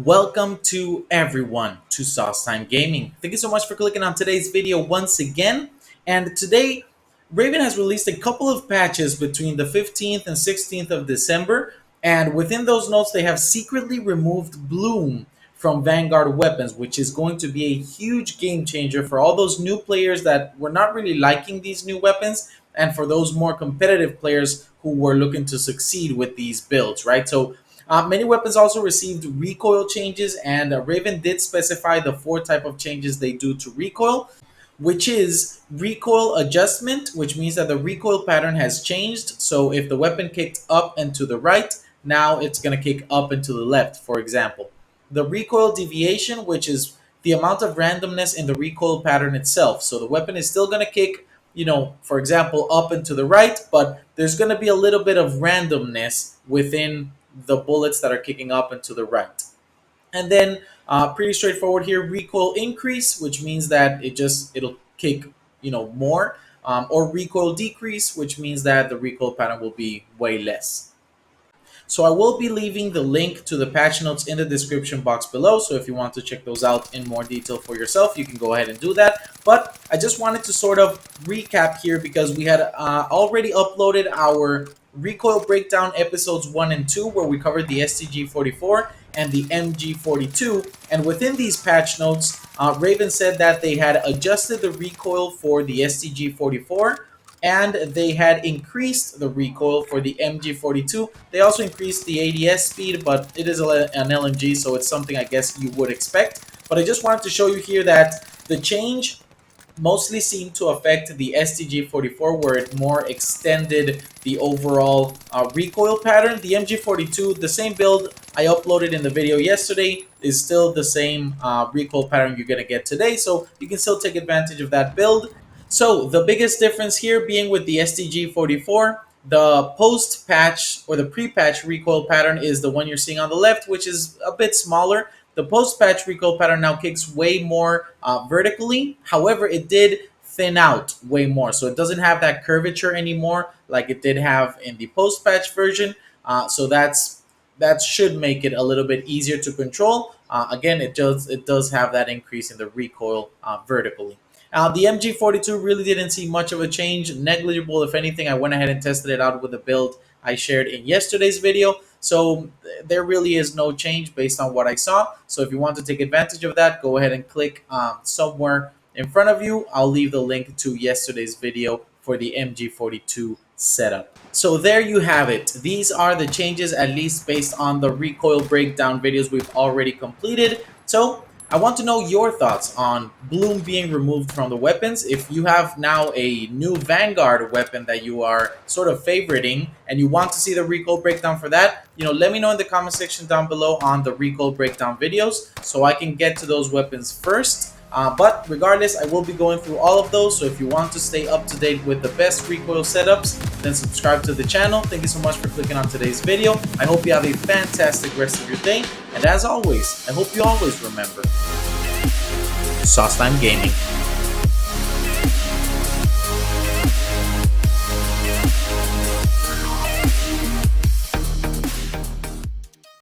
Welcome to everyone to Sauce Time Gaming. Thank you so much for clicking on today's video once again. And today, Raven has released a couple of patches between the 15th and 16th of December. And within those notes, they have secretly removed Bloom from Vanguard weapons, which is going to be a huge game changer for all those new players that were not really liking these new weapons, and for those more competitive players who were looking to succeed with these builds, right? So many weapons also received recoil changes, and Raven did specify the four type of changes they do to recoil, which is recoil adjustment, which means that the recoil pattern has changed. So if the weapon kicked up and to the right, now it's going to kick up and to the left, for example. The recoil deviation, which is the amount of randomness in the recoil pattern itself. So the weapon is still going to kick, for example, up and to the right, but there's going to be a little bit of randomness within the bullets that are kicking up and to the right. And then pretty straightforward here, recoil increase, which means that it'll kick more, or recoil decrease, which means that the recoil pattern will be way less. So I will be leaving the link to the patch notes in the description box below. So if you want to check those out in more detail for yourself, you can go ahead and do that. But I just wanted to sort of recap here because we had already uploaded our recoil breakdown episodes 1 and 2, where we covered the STG-44 and the MG-42. And within these patch notes, Raven said that they had adjusted the recoil for the STG-44, and they had increased the recoil for the MG-42. They also increased the ADS speed, but it is an LMG, so it's something I guess you would expect. But I just wanted to show you here that the change mostly seemed to affect the STG-44, where it more extended the overall recoil pattern. The MG-42, the same build I uploaded in the video yesterday, is still the same recoil pattern you're going to get today, so you can still take advantage of that build. So the biggest difference here being with the STG-44, the post-patch or the pre-patch recoil pattern is the one you're seeing on the left, which is a bit smaller. The post-patch recoil pattern now kicks way more vertically. However, it did thin out way more, so it doesn't have that curvature anymore like it did have in the post-patch version. So that should make it a little bit easier to control. Again, it does have that increase in the recoil vertically. The MG-42 really didn't see much of a change, negligible if anything. I went ahead and tested it out with the build I shared in yesterday's video. So there really is no change based on what I saw. So if you want to take advantage of that, go ahead and click somewhere in front of you. I'll leave the link to yesterday's video for the MG-42 setup. So there you have it. These are the changes, at least based on the recoil breakdown videos we've already completed. So I want to know your thoughts on Bloom being removed from the weapons. If you have now a new Vanguard weapon that you are sort of favoriting and you want to see the recoil breakdown for that, let me know in the comment section down below on the recoil breakdown videos so I can get to those weapons first. But regardless, I will be going through all of those. So if you want to stay up to date with the best recoil setups, then subscribe to the channel. Thank you so much for clicking on today's video. I hope you have a fantastic rest of your day. And as always, I hope you always remember, Sauce Time Gaming.